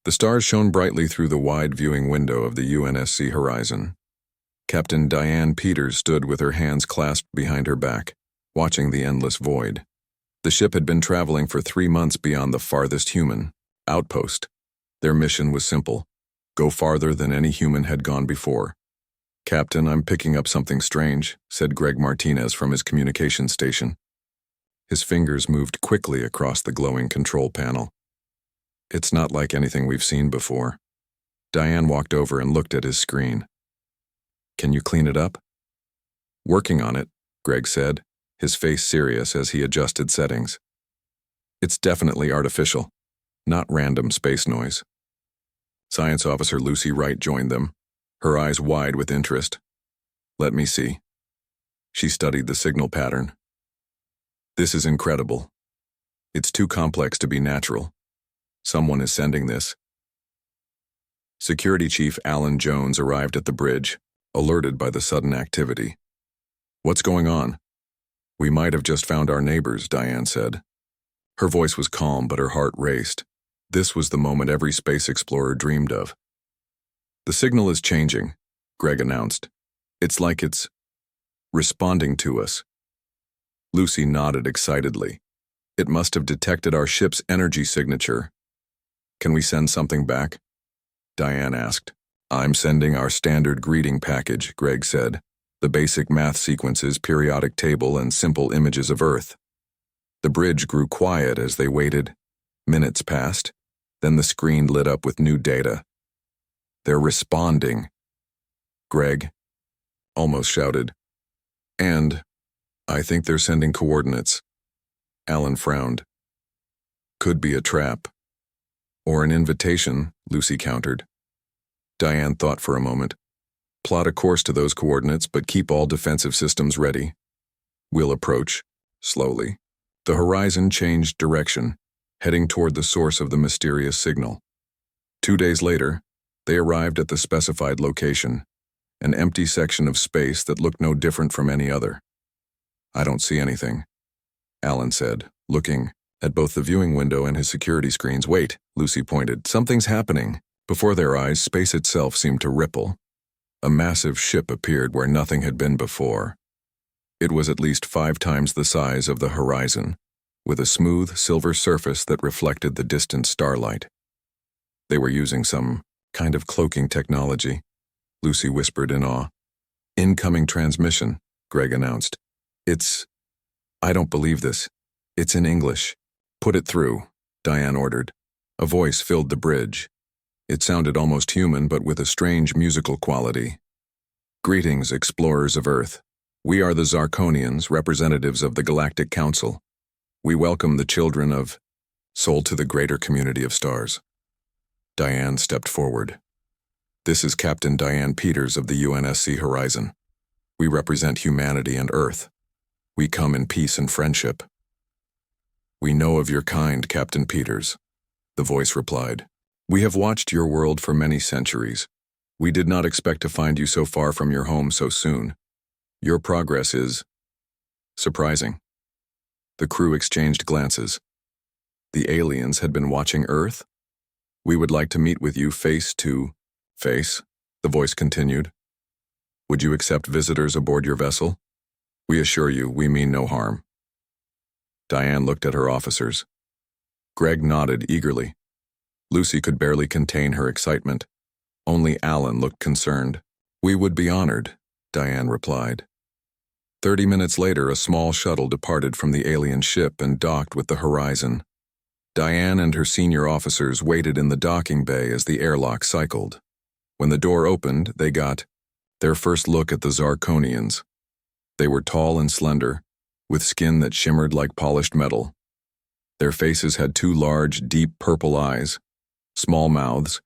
The stars shone brightly through the wide viewing window of the UNSC horizon. Captain Diane Peters stood with her hands clasped behind her back, watching the endless void. The ship had been traveling for 3 months beyond the farthest human outpost. Their mission was simple: go farther than any human had gone before. "Captain, I'm picking up something strange," said Greg Martinez from his communications station. His fingers moved quickly across the glowing control panel. "It's not like anything we've seen before." Diane walked over and looked at his screen. "Can you clean it up?" "Working on it," Greg said, his face serious as he adjusted settings. "It's definitely artificial, not random space noise." Science Officer Lucy Wright joined them, her eyes wide with interest. "Let me see." She studied the signal pattern. "This is incredible. It's too complex to be natural. Someone is sending this." Security Chief Alan Jones arrived at the bridge, alerted by the sudden activity. "What's going on?" "We might have just found our neighbors," Diane said. Her voice was calm, but her heart raced. This was the moment every space explorer dreamed of. "The signal is changing," Greg announced. "It's like it's responding to us." Lucy nodded excitedly. "It must have detected our ship's energy signature." "Can we send something back?" Diane asked. "I'm sending our standard greeting package," Greg said. "The basic math sequences, periodic table, and simple images of Earth." The bridge grew quiet as they waited. Minutes passed. Then the screen lit up with new data. "They're responding," Greg almost shouted. "And I think they're sending coordinates." Alan frowned. "Could be a trap." "Or an invitation," Lucy countered. Diane thought for a moment. "Plot a course to those coordinates, but keep all defensive systems ready. We'll approach, slowly." The horizon changed direction, heading toward the source of the mysterious signal. 2 days later, they arrived at the specified location, an empty section of space that looked no different from any other. "I don't see anything," Alan said, looking at both the viewing window and his security screens. "Wait," Lucy pointed. "Something's happening." Before their eyes, space itself seemed to ripple. A massive ship appeared where nothing had been before. It was at least 5 times the size of the horizon, with a smooth silver surface that reflected the distant starlight. They were using some kind of cloaking technology, Lucy whispered in awe. "Incoming transmission," Greg announced. I don't believe this. It's in English." "Put it through," Diane ordered. A voice filled the bridge. It sounded almost human, but with a strange musical quality. "Greetings, explorers of Earth. We are the Zarkonians, representatives of the Galactic Council. We welcome the children of Soul to the greater community of stars." Diane stepped forward. "This is Captain Diane Peters of the UNSC Horizon. We represent humanity and Earth. We come in peace and friendship." "We know of your kind, Captain Peters," the voice replied. "We have watched your world for many centuries. We did not expect to find you so far from your home so soon. Your progress is surprising." The crew exchanged glances. The aliens had been watching Earth? "We would like to meet with you face to face," the voice continued. "Would you accept visitors aboard your vessel? We assure you, we mean no harm." Diane looked at her officers. Greg nodded eagerly. Lucy could barely contain her excitement. Only Alan looked concerned. "We would be honored," Diane replied. 30 minutes later, a small shuttle departed from the alien ship and docked with the horizon. Diane and her senior officers waited in the docking bay as the airlock cycled. When the door opened, they got their first look at the Zarkonians. They were tall and slender, with skin that shimmered like polished metal. Their faces had 2 large, deep purple eyes, small mouths,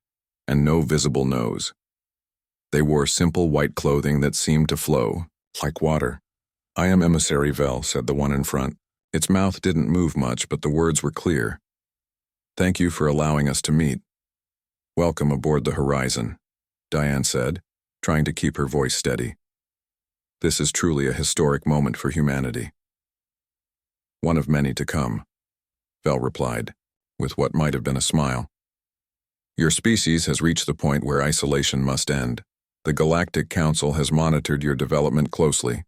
and no visible nose. They wore simple white clothing that seemed to flow, like water. "I am Emissary Vel," said the one in front. Its mouth didn't move much, but the words were clear. "Thank you for allowing us to meet." "Welcome aboard the Horizon," Diane said, trying to keep her voice steady. "This is truly a historic moment for humanity." "One of many to come," Vel replied, with what might have been a smile. Your species has reached the point where isolation must end. The Galactic Council has monitored your development closely.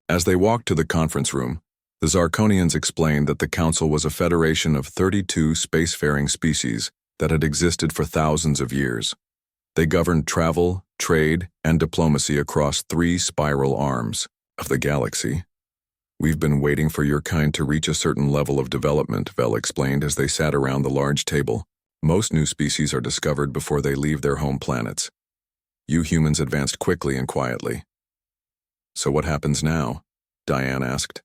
As they walked to the conference room, the Zarkonians explained that the Council was a federation of 32 spacefaring species that had existed for thousands of years. They governed travel, trade, and diplomacy across 3 spiral arms of the galaxy. We've been waiting for your kind to reach a certain level of development, Vel explained as they sat around the large table. Most new species are discovered before they leave their home planets. You humans advanced quickly and quietly. So what happens now? Diane asked.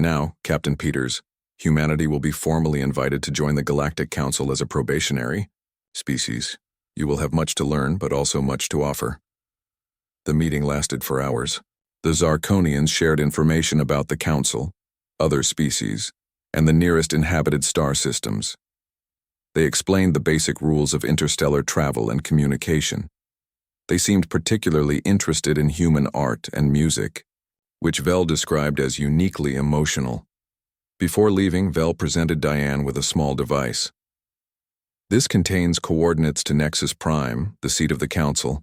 Now, Captain Peters, humanity will be formally invited to join the Galactic Council as a probationary species. You will have much to learn, but also much to offer. The meeting lasted for hours. The Zarkonians shared information about the Council, other species, and the nearest inhabited star systems. They explained the basic rules of interstellar travel and communication. They seemed particularly interested in human art and music, which Vel described as uniquely emotional. Before leaving, Vel presented Diane with a small device. This contains coordinates to Nexus Prime, the seat of the Council.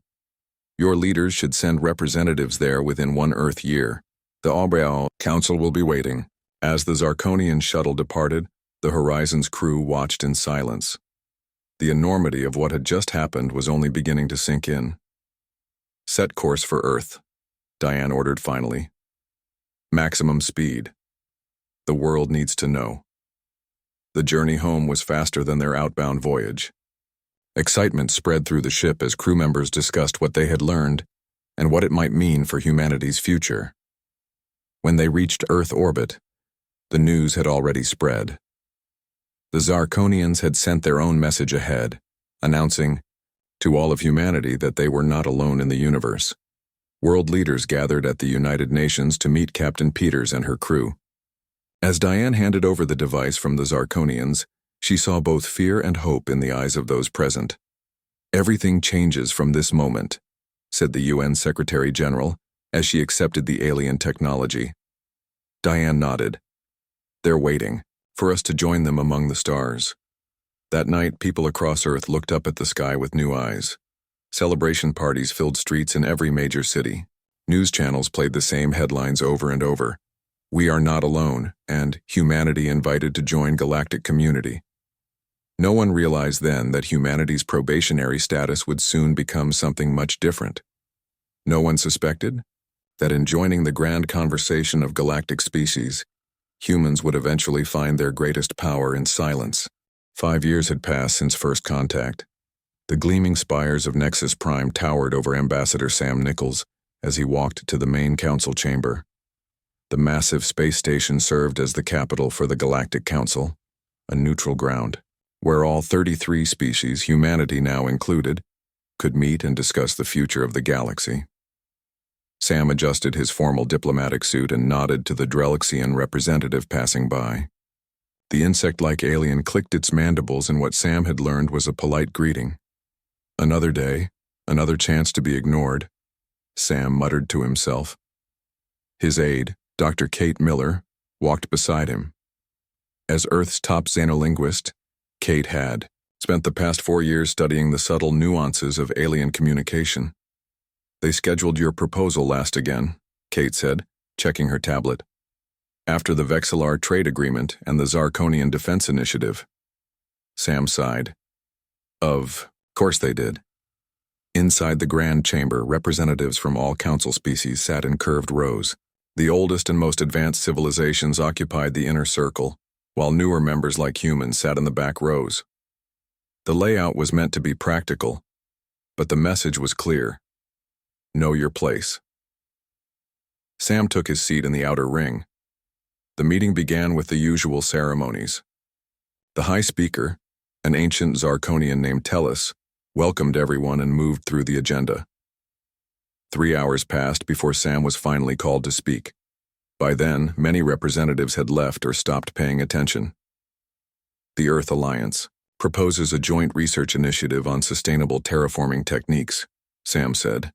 Your leaders should send representatives there within 1 Earth year. The Aubraal Council will be waiting. As the Zarkonian shuttle departed, the Horizon's crew watched in silence. The enormity of what had just happened was only beginning to sink in. Set course for Earth, Diane ordered finally. Maximum speed. The world needs to know. The journey home was faster than their outbound voyage. Excitement spread through the ship as crew members discussed what they had learned and what it might mean for humanity's future. When they reached Earth orbit, the news had already spread. The Zarkonians had sent their own message ahead, announcing to all of humanity that they were not alone in the universe. World leaders gathered at the United Nations to meet Captain Peters and her crew. As Diane handed over the device from the Zarkonians, she saw both fear and hope in the eyes of those present. Everything changes from this moment, said the UN Secretary General as she accepted the alien technology. Diane nodded. They're waiting for us to join them among the stars. That night, people across Earth looked up at the sky with new eyes. Celebration parties filled streets in every major city. News channels played the same headlines over and over. We are not alone, and humanity invited to join galactic community. No one realized then that humanity's probationary status would soon become something much different. No one suspected that in joining the grand conversation of galactic species, humans would eventually find their greatest power in silence. 5 years had passed since first contact. The gleaming spires of Nexus Prime towered over Ambassador Sam Nichols as he walked to the main council chamber. The massive space station served as the capital for the Galactic Council, a neutral ground, where all 33 species, humanity now included, could meet and discuss the future of the galaxy. Sam adjusted his formal diplomatic suit and nodded to the Drelixian representative passing by. The insect-like alien clicked its mandibles in what Sam had learned was a polite greeting. Another day, another chance to be ignored, Sam muttered to himself. His aide, Dr. Kate Miller, walked beside him. As Earth's top xenolinguist, Kate had spent the past 4 years studying the subtle nuances of alien communication. They scheduled your proposal last again, Kate said, checking her tablet. After the Vexillar trade agreement and the Zarkonian defense initiative. Sam sighed. Of course they did. Inside the grand chamber, representatives from all council species sat in curved rows. The oldest and most advanced civilizations occupied the inner circle, while newer members like humans sat in the back rows. The layout was meant to be practical, but the message was clear. Know your place. Sam took his seat in the outer ring. The meeting began with the usual ceremonies. The High Speaker, an ancient Zarkonian named Tellus, welcomed everyone and moved through the agenda. 3 hours passed before Sam was finally called to speak. By then, many representatives had left or stopped paying attention. The Earth Alliance proposes a joint research initiative on sustainable terraforming techniques, Sam said,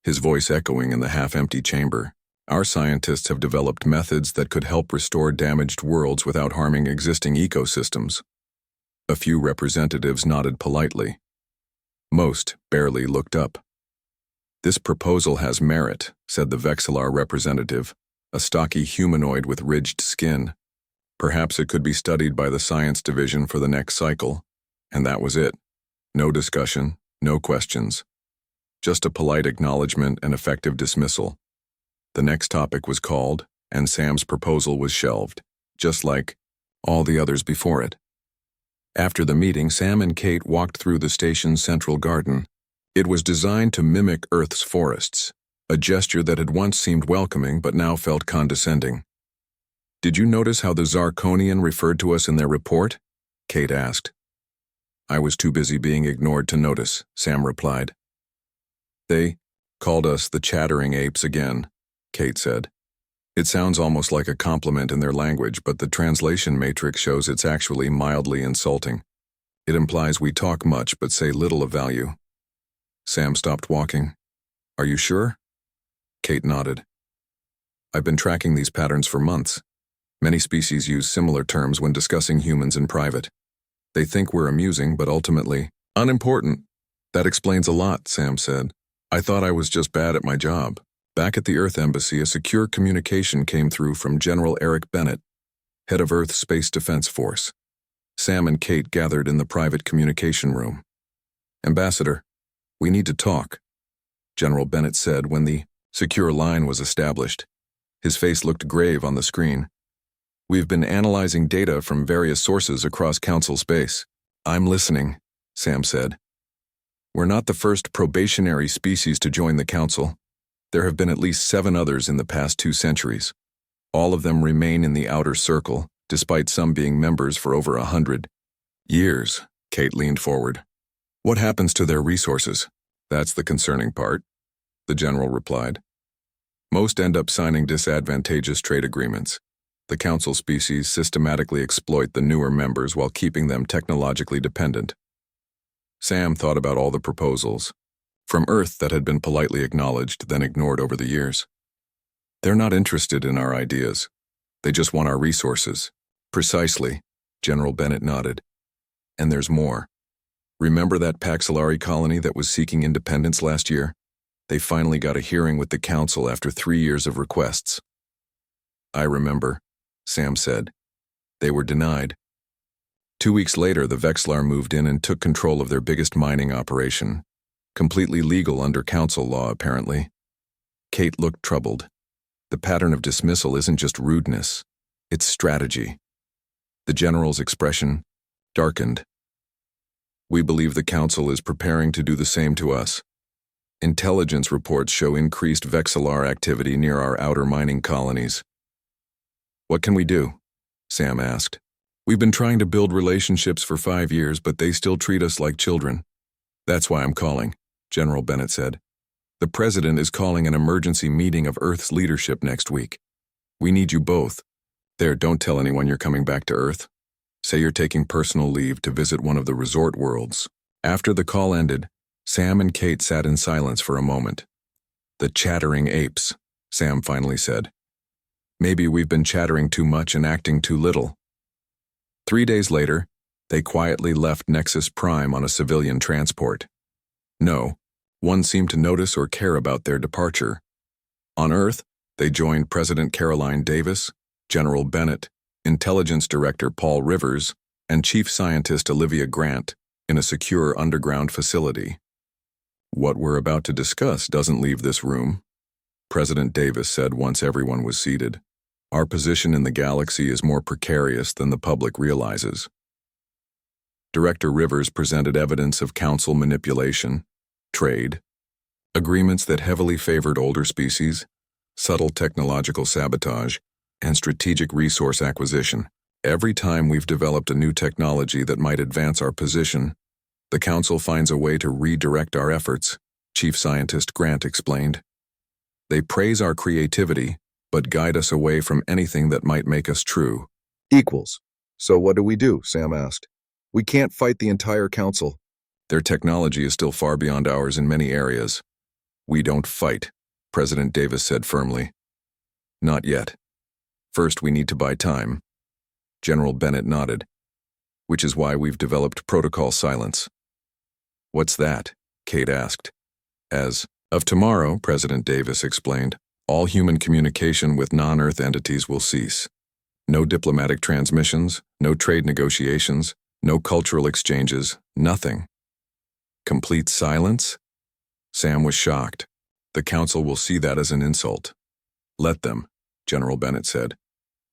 his voice echoing in the half-empty chamber. Our scientists have developed methods that could help restore damaged worlds without harming existing ecosystems. A few representatives nodded politely. Most barely looked up. "This proposal has merit," said the Vexillar representative, a stocky humanoid with ridged skin. "Perhaps it could be studied by the science division for the next cycle." And that was it. No discussion, no questions. Just a polite acknowledgement and effective dismissal. The next topic was called, and Sam's proposal was shelved, just like all the others before it. After the meeting, Sam and Kate walked through the station's central garden. It was designed to mimic Earth's forests, a gesture that had once seemed welcoming but now felt condescending. "Did you notice how the Zarkonian referred to us in their report?" Kate asked. "I was too busy being ignored to notice," Sam replied. "They called us the chattering apes again," Kate said. "It sounds almost like a compliment in their language, but the translation matrix shows it's actually mildly insulting. It implies we talk much but say little of value." Sam stopped walking. "Are you sure?" Kate nodded. "I've been tracking these patterns for months. Many species use similar terms when discussing humans in private. They think we're amusing, but ultimately unimportant." "That explains a lot," Sam said. "I thought I was just bad at my job." Back at the Earth Embassy, a secure communication came through from General Eric Bennett, head of Earth's Space Defense Force. Sam and Kate gathered in the private communication room. "Ambassador, we need to talk," General Bennett said when the secure line was established. His face looked grave on the screen. "We've been analyzing data from various sources across Council space." "I'm listening," Sam said. "We're not the first probationary species to join the Council. There have been at least 7 others in the past 2 centuries. All of them remain in the outer circle, despite some being members for over 100 years. Kate leaned forward. "What happens to their resources?" "That's the concerning part," the general replied. "Most end up signing disadvantageous trade agreements. The Council species systematically exploit the newer members while keeping them technologically dependent." Sam thought about all the proposals from Earth that had been politely acknowledged, then ignored over the years. "They're not interested in our ideas. They just want our resources." "Precisely," General Bennett nodded. "And there's more. Remember that Paxillari colony that was seeking independence last year? They finally got a hearing with the Council after 3 years of requests." "I remember," Sam said. "They were denied." 2 weeks later, the Vexillar moved in and took control of their biggest mining operation. Completely legal under Council law, apparently. Kate looked troubled. The pattern of dismissal isn't just rudeness, it's strategy. The general's expression darkened. "We believe the Council is preparing to do the same to us. Intelligence reports show increased Vexillar activity near our outer mining colonies." "What can we do?" Sam asked. "We've been trying to build relationships for 5 years, but they still treat us like children." "That's why I'm calling," General Bennett said. "The President is calling an emergency meeting of Earth's leadership next week. We need you both. There, don't tell anyone you're coming back to Earth. Say you're taking personal leave to visit one of the resort worlds." After the call ended, Sam and Kate sat in silence for a moment. "The chattering apes," Sam finally said. "Maybe we've been chattering too much and acting too little." 3 days later, they quietly left Nexus Prime on a civilian transport. No one seemed to notice or care about their departure. On Earth, they joined President Caroline Davis, General Bennett, Intelligence Director Paul Rivers, and Chief Scientist Olivia Grant in a secure underground facility. "What we're about to discuss doesn't leave this room," President Davis said once everyone was seated. "Our position in the galaxy is more precarious than the public realizes." Director Rivers presented evidence of Council manipulation, trade, agreements that heavily favored older species, subtle technological sabotage, and strategic resource acquisition. "Every time we've developed a new technology that might advance our position, the Council finds a way to redirect our efforts," Chief Scientist Grant explained. "They praise our creativity, but guide us away from anything that might make us true." "Equals. So what do we do?" Sam asked. "We can't fight the entire Council." "Their technology is still far beyond ours in many areas. We don't fight," President Davis said firmly. "Not yet. First, we need to buy time." General Bennett nodded. "Which is why we've developed Protocol Silence." "What's that?" Kate asked. As of tomorrow, President Davis explained, all human communication with non-Earth entities will cease. No diplomatic transmissions, no trade negotiations, no cultural exchanges, nothing. Complete silence? Sam was shocked. The council will see that as an insult. Let them, General Bennett said.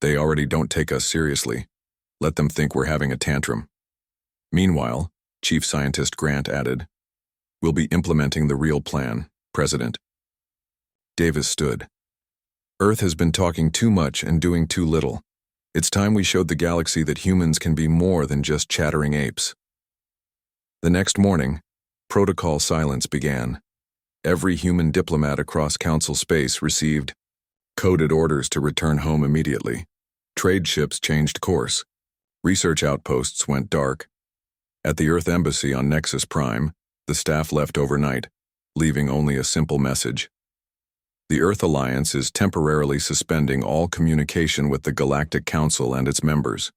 They already don't take us seriously. Let them think we're having a tantrum. Meanwhile, Chief Scientist Grant added, we'll be implementing the real plan, President. Davis stood. Earth has been talking too much and doing too little. It's time we showed the galaxy that humans can be more than just chattering apes. The next morning, protocol silence began. Every human diplomat across council space received coded orders to return home immediately. Trade ships changed course. Research outposts went dark. At the Earth Embassy on Nexus Prime, the staff left overnight, leaving only a simple message. The Earth Alliance is temporarily suspending all communication with the Galactic Council and its members.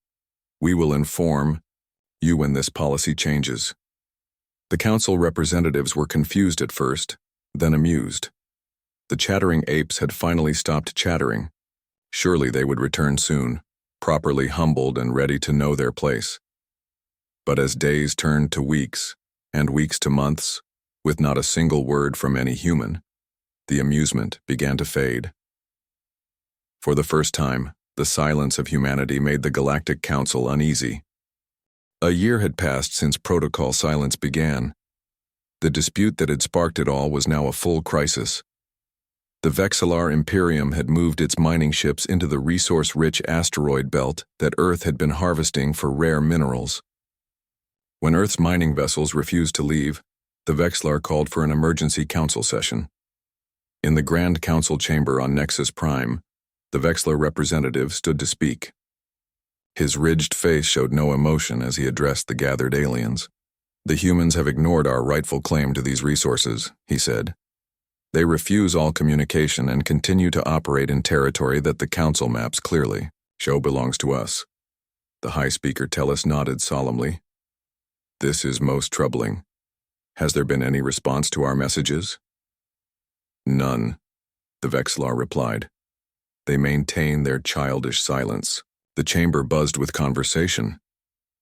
We will inform you when this policy changes. The council representatives were confused at first, then amused. The chattering apes had finally stopped chattering. Surely they would return soon, properly humbled and ready to know their place. But as days turned to weeks, and weeks to months, with not a single word from any human, the amusement began to fade. For the first time, the silence of humanity made the Galactic Council uneasy. A year had passed since protocol silence began. The dispute that had sparked it all was now a full crisis. The Vexillar Imperium had moved its mining ships into the resource-rich asteroid belt that Earth had been harvesting for rare minerals. When Earth's mining vessels refused to leave, the Vexillar called for an emergency council session. In the Grand Council chamber on Nexus Prime, the Vexillar representative stood to speak. His ridged face showed no emotion as he addressed the gathered aliens. The humans have ignored our rightful claim to these resources, he said. They refuse all communication and continue to operate in territory that the Council maps clearly show belongs to us. The High Speaker Tellus nodded solemnly. This is most troubling. Has there been any response to our messages? None, the Vexillar replied. They maintain their childish silence. The chamber buzzed with conversation.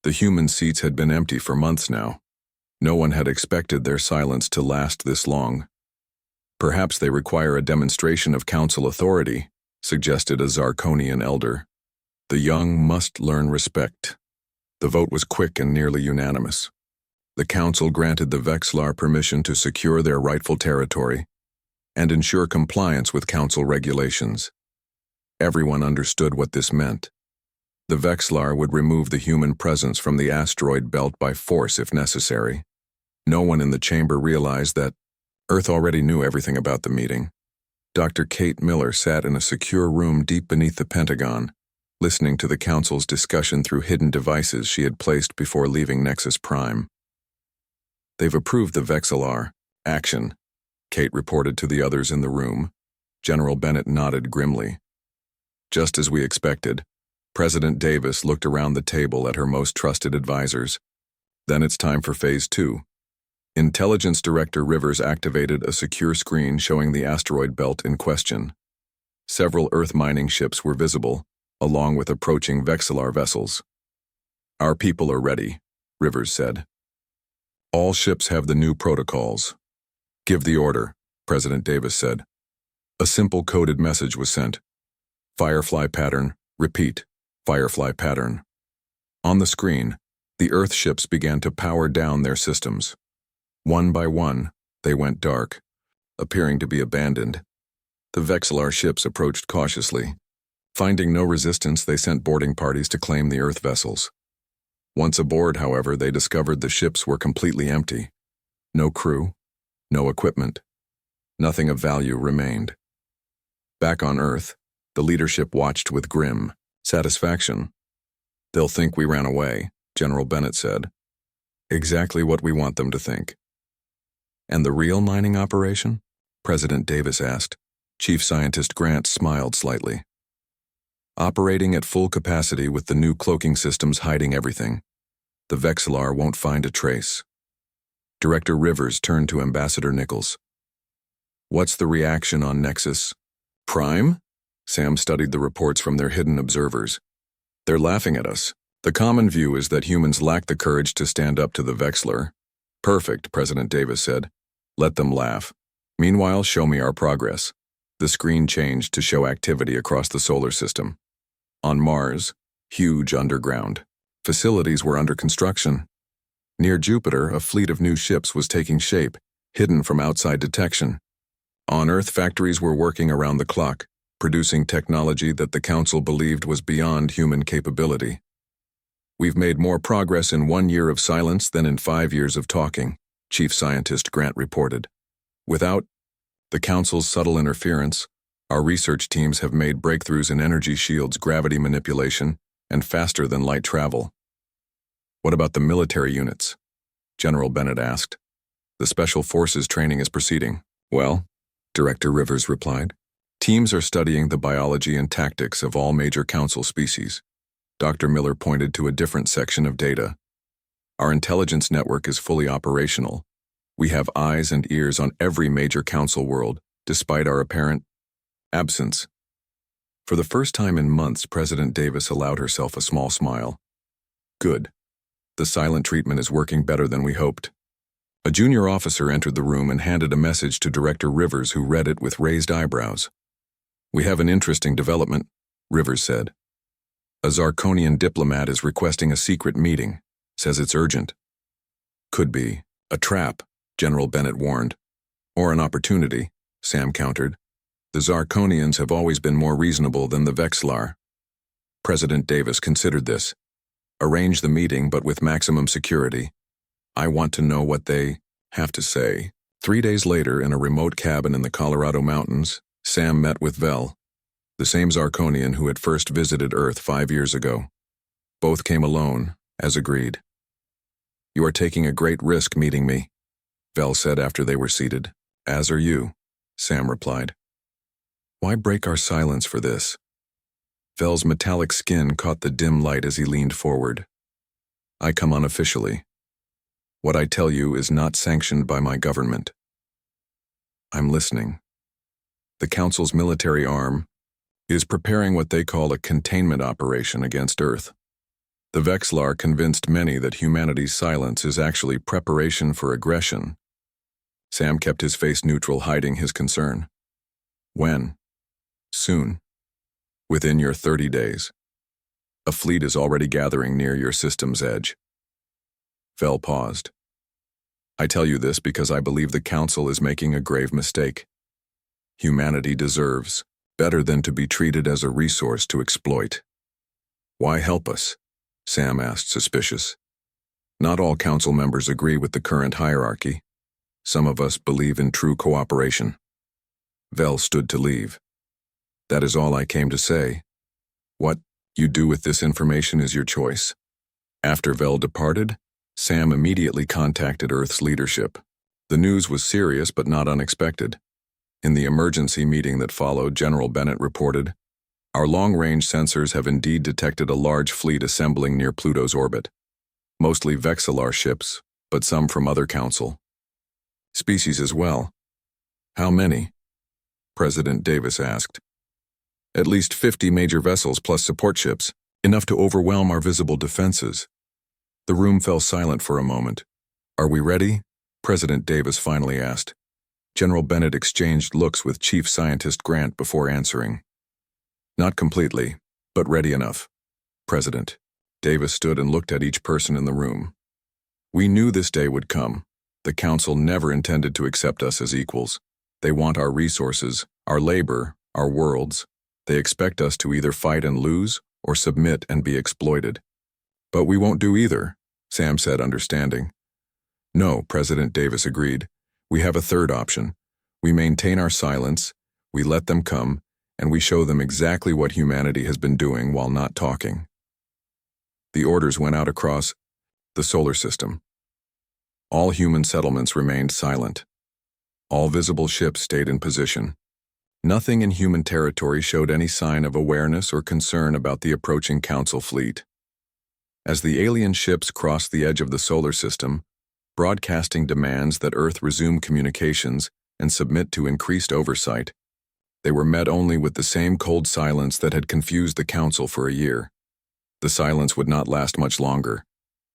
The human seats had been empty for months now. No one had expected their silence to last this long. Perhaps they require a demonstration of council authority, suggested a Zarkonian elder. The young must learn respect. The vote was quick and nearly unanimous. The council granted the Vexillar permission to secure their rightful territory and ensure compliance with council regulations. Everyone understood what this meant. The Vexillar would remove the human presence from the asteroid belt by force if necessary. No one in the chamber realized that Earth already knew everything about the meeting. Dr. Kate Miller sat in a secure room deep beneath the Pentagon, listening to the council's discussion through hidden devices she had placed before leaving Nexus Prime. They've approved the Vexillar. Action, Kate reported to the others in the room. General Bennett nodded grimly. Just as we expected, President Davis looked around the table at her most trusted advisors. Then it's time for Phase 2. Intelligence Director Rivers activated a secure screen showing the asteroid belt in question. Several Earth mining ships were visible, along with approaching Vexillar vessels. Our people are ready, Rivers said. All ships have the new protocols. Give the order, President Davis said. A simple coded message was sent. Firefly pattern, repeat, Firefly pattern. On the screen, the Earth ships began to power down their systems. One by one, they went dark, appearing to be abandoned. The Vexillar ships approached cautiously. Finding no resistance, they sent boarding parties to claim the Earth vessels. Once aboard, however, they discovered the ships were completely empty. No crew, no equipment. Nothing of value remained. Back on Earth, the leadership watched with grim satisfaction. They'll think we ran away, General Bennett said. Exactly what we want them to think. And the real mining operation? President Davis asked. Chief Scientist Grant smiled slightly. Operating at full capacity with the new cloaking systems hiding everything, the Vexillar won't find a trace. Director Rivers turned to Ambassador Nichols. What's the reaction on Nexus Prime? Sam studied the reports from their hidden observers. They're laughing at us. The common view is that humans lack the courage to stand up to the Vexler. Perfect, President Davis said. Let them laugh. Meanwhile, show me our progress. The screen changed to show activity across the solar system. On Mars, huge underground facilities were under construction. Near Jupiter, a fleet of new ships was taking shape, hidden from outside detection. On Earth, factories were working around the clock, producing technology that the Council believed was beyond human capability. We've made more progress in 1 year of silence than in 5 years of talking, Chief Scientist Grant reported. Without the Council's subtle interference, our research teams have made breakthroughs in energy shields, gravity manipulation, and faster-than-light travel. What about the military units? General Bennett asked. The Special Forces training is proceeding. Well, Director Rivers replied, teams are studying the biology and tactics of all major Council species. Dr. Miller pointed to a different section of data. Our intelligence network is fully operational. We have eyes and ears on every major Council world, despite our apparent absence. For the first time in months, President Davis allowed herself a small smile. Good. The silent treatment is working better than we hoped. A junior officer entered the room and handed a message to Director Rivers, who read it with raised eyebrows. We have an interesting development, Rivers said. A Zarkonian diplomat is requesting a secret meeting, says it's urgent. Could be a trap, General Bennett warned. Or an opportunity, Sam countered. The Zarkonians have always been more reasonable than the Vexlar. President Davis considered this. Arrange the meeting, but with maximum security. I want to know what they have to say. 3 days later, in a remote cabin in the Colorado mountains, Sam met with Vel, the same Zarkonian who had first visited Earth 5 years ago. Both came alone, as agreed. You are taking a great risk meeting me, Vel said after they were seated. As are you, Sam replied. Why break our silence for this? Vel's metallic skin caught the dim light as he leaned forward. I come unofficially. What I tell you is not sanctioned by my government. I'm listening. The Council's military arm is preparing what they call a containment operation against Earth. The Vexlar convinced many that humanity's silence is actually preparation for aggression. Sam kept his face neutral, hiding his concern. When? Soon. Within your 30 days. A fleet is already gathering near your system's edge. Vel paused. I tell you this because I believe the Council is making a grave mistake. Humanity deserves better than to be treated as a resource to exploit. Why help us? Sam asked, suspicious. Not all Council members agree with the current hierarchy. Some of us believe in true cooperation. Vel stood to leave. That is all I came to say. What you do with this information is your choice. After Vel departed, Sam immediately contacted Earth's leadership. The news was serious but not unexpected. In the emergency meeting that followed, General Bennett reported, our long-range sensors have indeed detected a large fleet assembling near Pluto's orbit. Mostly Vexillar ships, but some from other Council species as well. How many? President Davis asked. At least 50 major vessels plus support ships, enough to overwhelm our visible defenses. The room fell silent for a moment. Are we ready? President Davis finally asked. General Bennett exchanged looks with Chief Scientist Grant before answering. Not completely, but ready enough. President Davis stood and looked at each person in the room. We knew this day would come. The Council never intended to accept us as equals. They want our resources, our labor, our worlds. They expect us to either fight and lose or submit and be exploited. But we won't do either, Sam said, understanding. No, President Davis agreed. We have a third option. We maintain our silence, we let them come, and we show them exactly what humanity has been doing while not talking. The orders went out across the solar system. All human settlements remained silent. All visible ships stayed in position. Nothing in human territory showed any sign of awareness or concern about the approaching Council fleet. As the alien ships crossed the edge of the solar system, broadcasting demands that Earth resume communications and submit to increased oversight. They were met only with the same cold silence that had confused the Council for a year. The silence would not last much longer,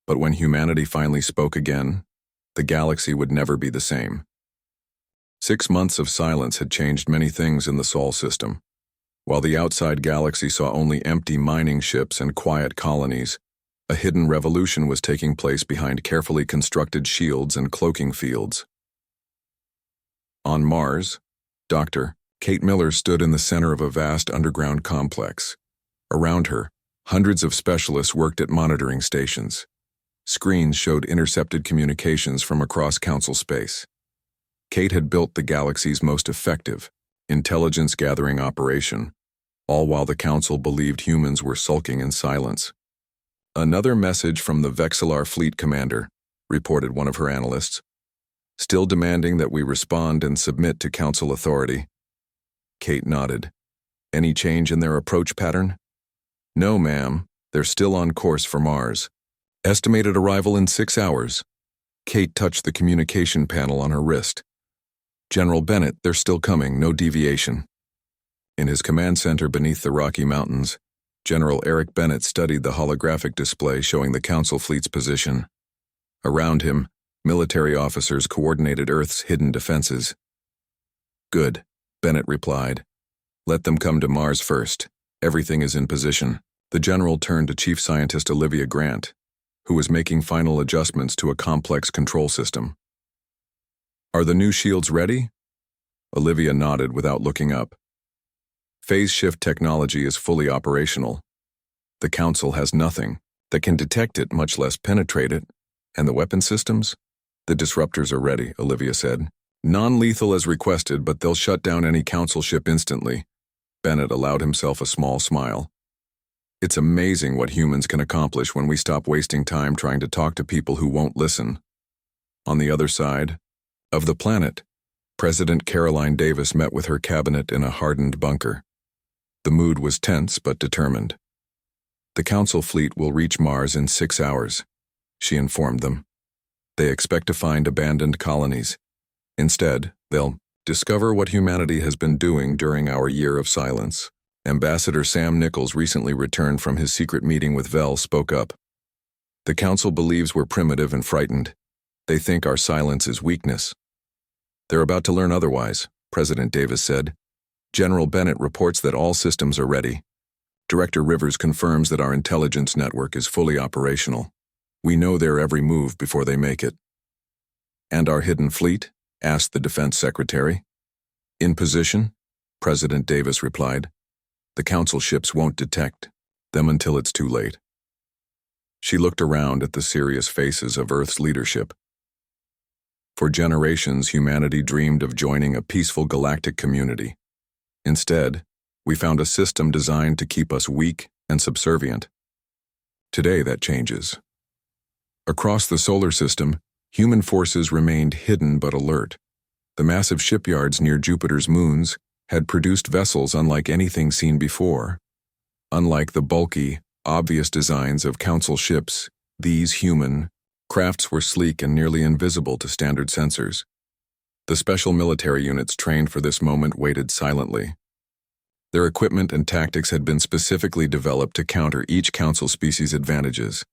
but when humanity finally spoke again, the galaxy would never be the same. 6 months of silence had changed many things in the Sol system. While the outside galaxy saw only empty mining ships and quiet colonies, a hidden revolution was taking place behind carefully constructed shields and cloaking fields. On Mars, Dr. Kate Miller stood in the center of a vast underground complex. Around her, hundreds of specialists worked at monitoring stations. Screens showed intercepted communications from across Council space. Kate had built the galaxy's most effective, intelligence-gathering operation, all while the Council believed humans were sulking in silence. "Another message from the Vexillar Fleet Commander," reported one of her analysts, "still demanding that we respond and submit to Council authority." Kate nodded. "Any change in their approach pattern?" "No, ma'am. They're still on course for Mars. Estimated arrival in 6 hours." Kate touched the communication panel on her wrist. "General Bennett, they're still coming, no deviation." In his command center beneath the Rocky Mountains, General Eric Bennett studied the holographic display showing the Council fleet's position. Around him, military officers coordinated Earth's hidden defenses. "Good," Bennett replied. "Let them come to Mars first. Everything is in position." The general turned to Chief Scientist Olivia Grant, who was making final adjustments to a complex control system. "Are the new shields ready?" Olivia nodded without looking up. "Phase shift technology is fully operational. The Council has nothing that can detect it, much less penetrate it. And the weapon systems? The disruptors are ready," Olivia said. "Non-lethal as requested, but they'll shut down any Council ship instantly." Bennett allowed himself a small smile. "It's amazing what humans can accomplish when we stop wasting time trying to talk to people who won't listen." On the other side of the planet, President Caroline Davis met with her cabinet in a hardened bunker. The mood was tense but determined. "The Council fleet will reach Mars in 6 hours," she informed them. "They expect to find abandoned colonies. Instead, they'll discover what humanity has been doing during our year of silence." Ambassador Sam Nichols, recently returned from his secret meeting with Vel, spoke up. "The Council believes we're primitive and frightened. They think our silence is weakness." "They're about to learn otherwise," President Davis said. "General Bennett reports that all systems are ready. Director Rivers confirms that our intelligence network is fully operational. We know their every move before they make it." "And our hidden fleet?" asked the Defense Secretary. "In position," President Davis replied. "The Council ships won't detect them until it's too late." She looked around at the serious faces of Earth's leadership. For generations, humanity dreamed of joining a peaceful galactic community. Instead, we found a system designed to keep us weak and subservient. Today, that changes. Across the solar system, human forces remained hidden but alert. The massive shipyards near Jupiter's moons had produced vessels unlike anything seen before. Unlike the bulky, obvious designs of Council ships, these human crafts were sleek and nearly invisible to standard sensors. The special military units trained for this moment waited silently. Their equipment and tactics had been specifically developed to counter each Council species' advantages.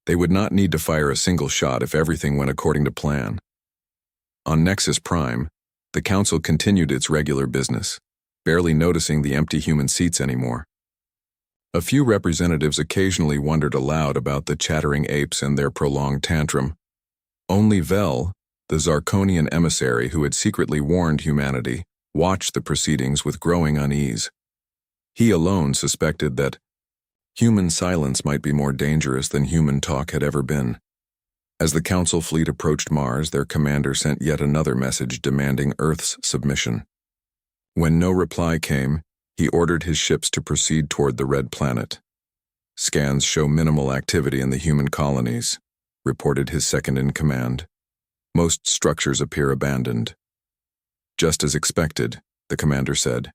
They would not need to fire a single shot if everything went according to plan. On Nexus Prime, the Council continued its regular business, barely noticing the empty human seats anymore. A few representatives occasionally wondered aloud about the chattering apes and their prolonged tantrum. Only Vel, the Zarkonian emissary who had secretly warned humanity, watched the proceedings with growing unease. He alone suspected that human silence might be more dangerous than human talk had ever been. As the Council fleet approached Mars, their commander sent yet another message demanding Earth's submission. When no reply came, he ordered his ships to proceed toward the Red Planet. "Scans show minimal activity in the human colonies," reported his second-in-command. "Most structures appear abandoned." "Just as expected," the commander said.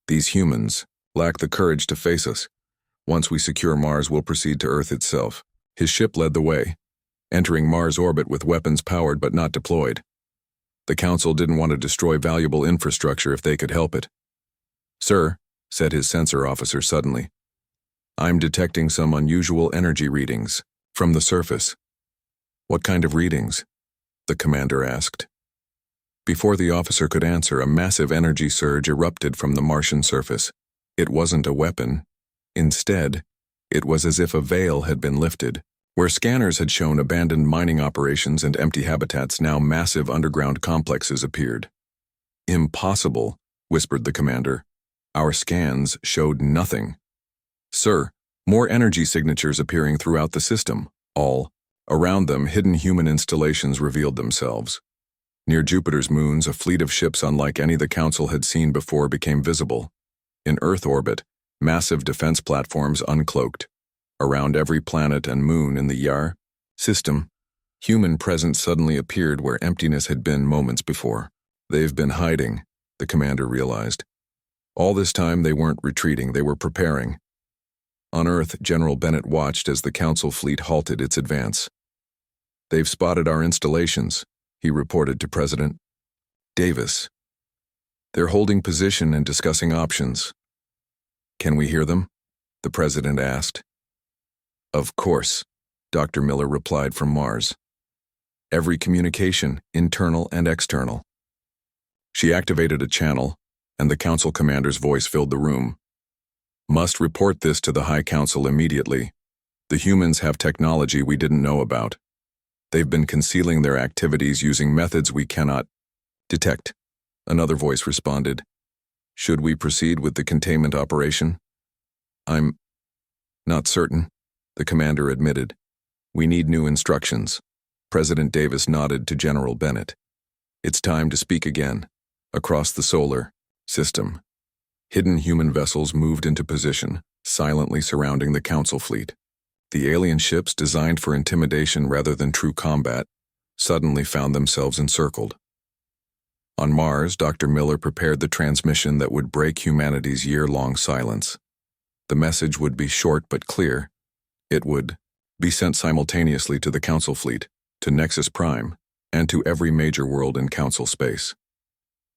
"These humans lack the courage to face us. Once we secure Mars, we'll proceed to Earth itself." His ship led the way. entering Mars orbit with weapons powered but not deployed. The Council didn't want to destroy valuable infrastructure if they could help it. "Sir," said his sensor officer suddenly, "I'm detecting some unusual energy readings from the surface." "What kind of readings?" the commander asked. Before the officer could answer, a massive energy surge erupted from the Martian surface. It wasn't a weapon. Instead, it was as if a veil had been lifted. Where scanners had shown abandoned mining operations and empty habitats, now massive underground complexes appeared. "Impossible," whispered the commander. "Our scans showed nothing." "Sir, more energy signatures appearing throughout the system. All around them, hidden human installations revealed themselves. Near Jupiter's moons, a fleet of ships unlike any the Council had seen before became visible. In Earth orbit, massive defense platforms uncloaked. Around every planet and moon in the YAR system, human presence suddenly appeared where emptiness had been moments before. "They've been hiding," the commander realized. "All this time they weren't retreating, they were preparing." On Earth, General Bennett watched as the Council fleet halted its advance. "They've spotted our installations," he reported to President Davis. "They're holding position and discussing options." "Can we hear them?" the president asked. "Of course," Dr. Miller replied from Mars. "Every communication, internal and external." She activated a channel, and the Council commander's voice filled the room. "Must report this to the High Council immediately. The humans have technology we didn't know about. They've been concealing their activities using methods we cannot detect." Another voice responded. "Should we proceed with the containment operation?" "I'm not certain," the commander admitted. "We need new instructions." President Davis nodded to General Bennett. "It's time to speak again." Across the solar system, hidden human vessels moved into position, silently surrounding the Council fleet. The alien ships, designed for intimidation rather than true combat, suddenly found themselves encircled. On Mars, Dr. Miller prepared the transmission that would break humanity's year-long silence. The message would be short but clear. It would be sent simultaneously to the Council fleet, to Nexus Prime, and to every major world in Council space.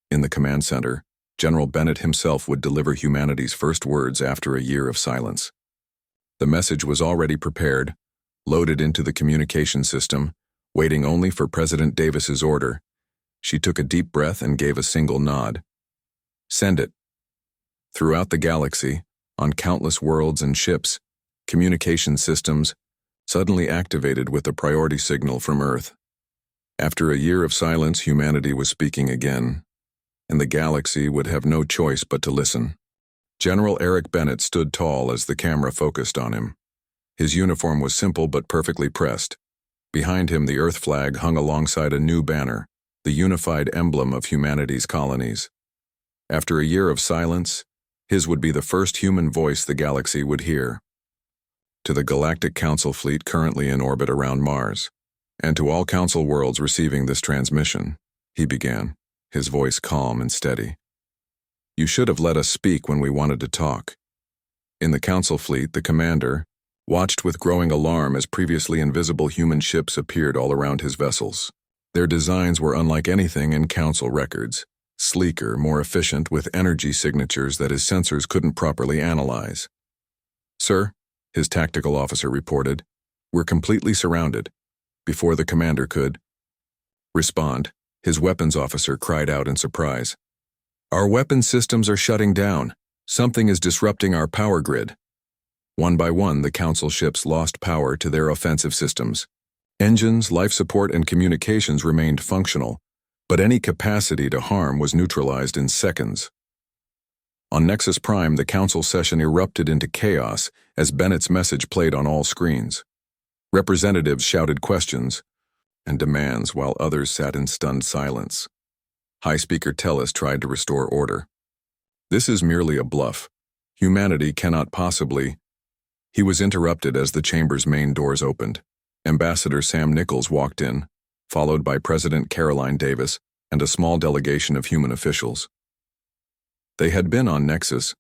In the command center, General Bennett himself would deliver humanity's first words after a year of silence. The message was already prepared, loaded into the communication system, waiting only for President Davis's order. She took a deep breath and gave a single nod. "Send it." Throughout the galaxy, on countless worlds and ships, communication systems suddenly activated with a priority signal from Earth. After a year of silence, humanity was speaking again, and the galaxy would have no choice but to listen. General Eric Bennett stood tall as the camera focused on him. His uniform was simple but perfectly pressed. Behind him, the Earth flag hung alongside a new banner, the unified emblem of humanity's colonies. After a year of silence, his would be the first human voice the galaxy would hear. "To the Galactic Council fleet currently in orbit around Mars, and to all Council worlds receiving this transmission," he began, his voice calm and steady. "You should have let us speak when we wanted to talk." In the Council fleet, the commander watched with growing alarm as previously invisible human ships appeared all around his vessels. Their designs were unlike anything in Council records, sleeker, more efficient, with energy signatures that his sensors couldn't properly analyze. "Sir," his tactical officer reported, "we're completely surrounded." Before the commander could respond, his weapons officer cried out in surprise. "Our weapon systems are shutting down. Something is disrupting our power grid." One by one, the Council ships lost power to their offensive systems. Engines, life support, and communications remained functional, but any capacity to harm was neutralized in seconds. On Nexus Prime, the Council session erupted into chaos as Bennett's message played on all screens. Representatives shouted questions and demands while others sat in stunned silence. High Speaker Tellis tried to restore order. "This is merely a bluff. Humanity cannot possibly—" He was interrupted as the chamber's main doors opened. Ambassador Sam Nichols walked in, followed by President Caroline Davis and a small delegation of human officials. They had been on Nexus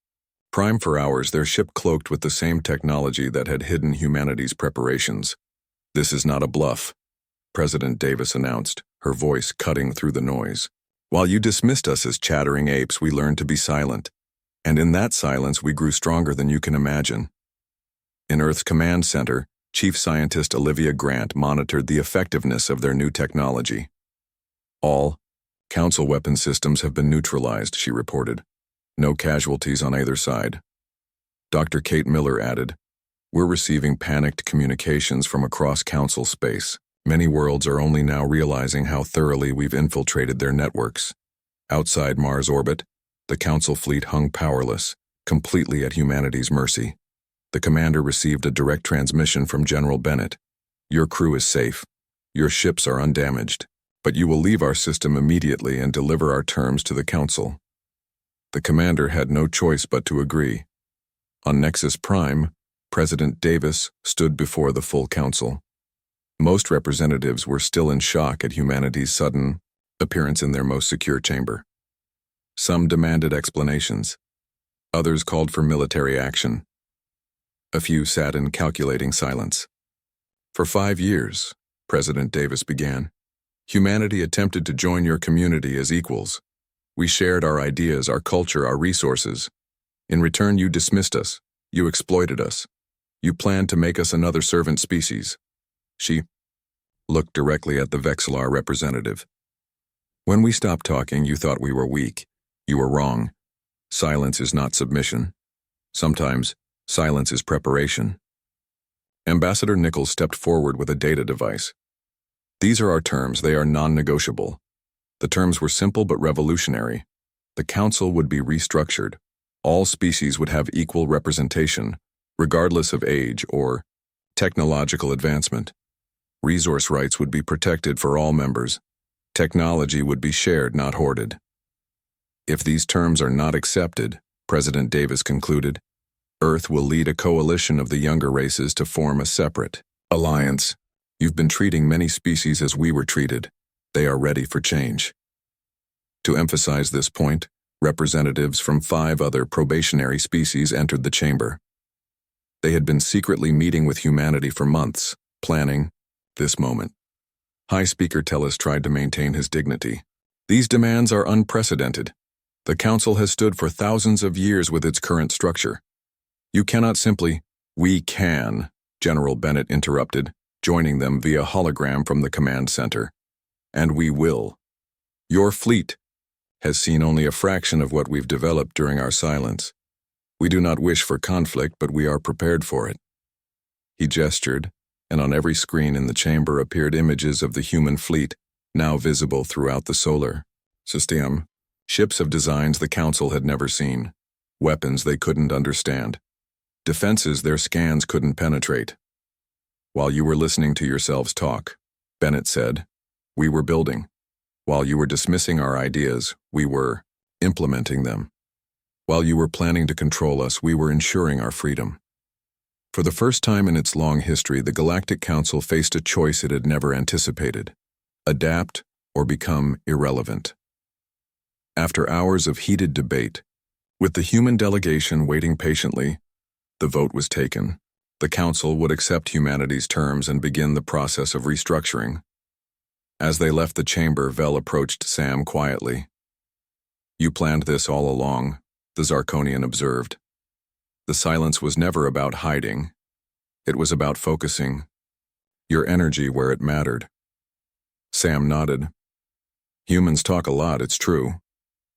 Prime for hours, their ship cloaked with the same technology that had hidden humanity's preparations. "This is not a bluff," President Davis announced, her voice cutting through the noise. While you dismissed us as chattering apes, we learned to be silent. And in that silence, we grew stronger than you can imagine. In Earth's command center, Chief Scientist Olivia Grant monitored the effectiveness of their new technology. All Council weapon systems have been neutralized, she reported. No casualties on either side. Dr. Kate Miller added, we're receiving panicked communications from across Council space. Many worlds are only now realizing how thoroughly we've infiltrated their networks. Outside Mars orbit, the Council fleet hung powerless, completely at humanity's mercy. The commander received a direct transmission from General Bennett. Your crew is safe. Your ships are undamaged. But you will leave our system immediately and deliver our terms to the Council. The commander had no choice but to agree. On Nexus Prime, President Davis stood before the full Council. Most representatives were still in shock at humanity's sudden appearance in their most secure chamber. Some demanded explanations. Others called for military action. A few sat in calculating silence. For 5 years, President Davis began, humanity attempted to join your community as equals. We shared our ideas, our culture, our resources. In return, you dismissed us. You exploited us. You planned to make us another servant species. She looked directly at the Vexillar representative. When we stopped talking, you thought we were weak. You were wrong. Silence is not submission. Sometimes, silence is preparation. Ambassador Nichols stepped forward with a data device. These are our terms. They are non-negotiable. The terms were simple but revolutionary. The Council would be restructured. All species would have equal representation, regardless of age or technological advancement. Resource rights would be protected for all members. Technology would be shared, not hoarded. If these terms are not accepted, President Davis concluded, Earth will lead a coalition of the younger races to form a separate alliance. You've been treating many species as we were treated. They are ready for change. To emphasize this point, representatives from 5 other probationary species entered the chamber. They had been secretly meeting with humanity for months, planning this moment. High Speaker Tellis tried to maintain his dignity. These demands are unprecedented. The Council has stood for thousands of years with its current structure. You cannot simply, we can, General Bennett interrupted, joining them via hologram from the command center. And we will. Your fleet has seen only a fraction of what we've developed during our silence. We do not wish for conflict, but we are prepared for it. He gestured, and on every screen in the chamber appeared images of the human fleet, now visible throughout the solar system. Ships of designs the Council had never seen. Weapons they couldn't understand. Defenses their scans couldn't penetrate. While you were listening to yourselves talk, Bennett said, we were building. While you were dismissing our ideas, we were implementing them. While you were planning to control us, we were ensuring our freedom. For the first time in its long history, the Galactic Council faced a choice it had never anticipated: adapt or become irrelevant. After hours of heated debate, with the human delegation waiting patiently, the vote was taken. The Council would accept humanity's terms and begin the process of restructuring. As they left the chamber, Vel approached Sam quietly. You planned this all along, the Zarkonian observed. The silence was never about hiding. It was about focusing your energy where it mattered. Sam nodded. Humans talk a lot, it's true,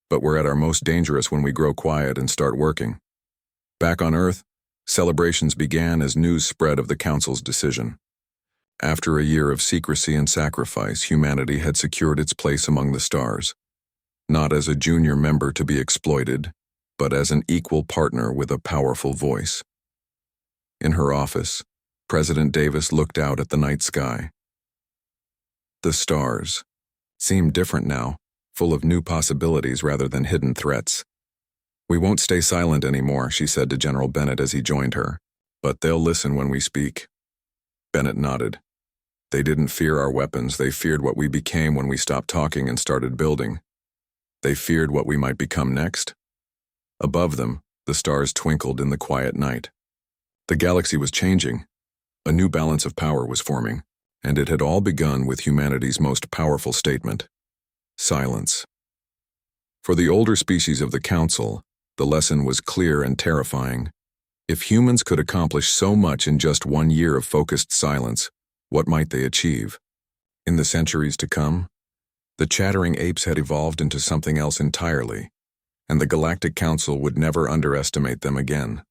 but we're at our most dangerous when we grow quiet and start working. Back on Earth, celebrations began as news spread of the Council's decision. After a year of secrecy and sacrifice, humanity had secured its place among the stars, not as a junior member to be exploited, but as an equal partner with a powerful voice. In her office, President Davis looked out at the night sky. The stars seemed different now, full of new possibilities rather than hidden threats. We won't stay silent anymore, she said to General Bennett as he joined her, but they'll listen when we speak. Bennett nodded. They didn't fear our weapons, they feared what we became when we stopped talking and started building. They feared what we might become next. Above them, the stars twinkled in the quiet night. The galaxy was changing. A new balance of power was forming, And it had all begun with humanity's most powerful statement: silence. For the older species of the Council, the lesson was clear and terrifying. If humans could accomplish so much in just 1 year of focused silence, what might they achieve? In the centuries to come, the chattering apes had evolved into something else entirely, and the Galactic Council would never underestimate them again.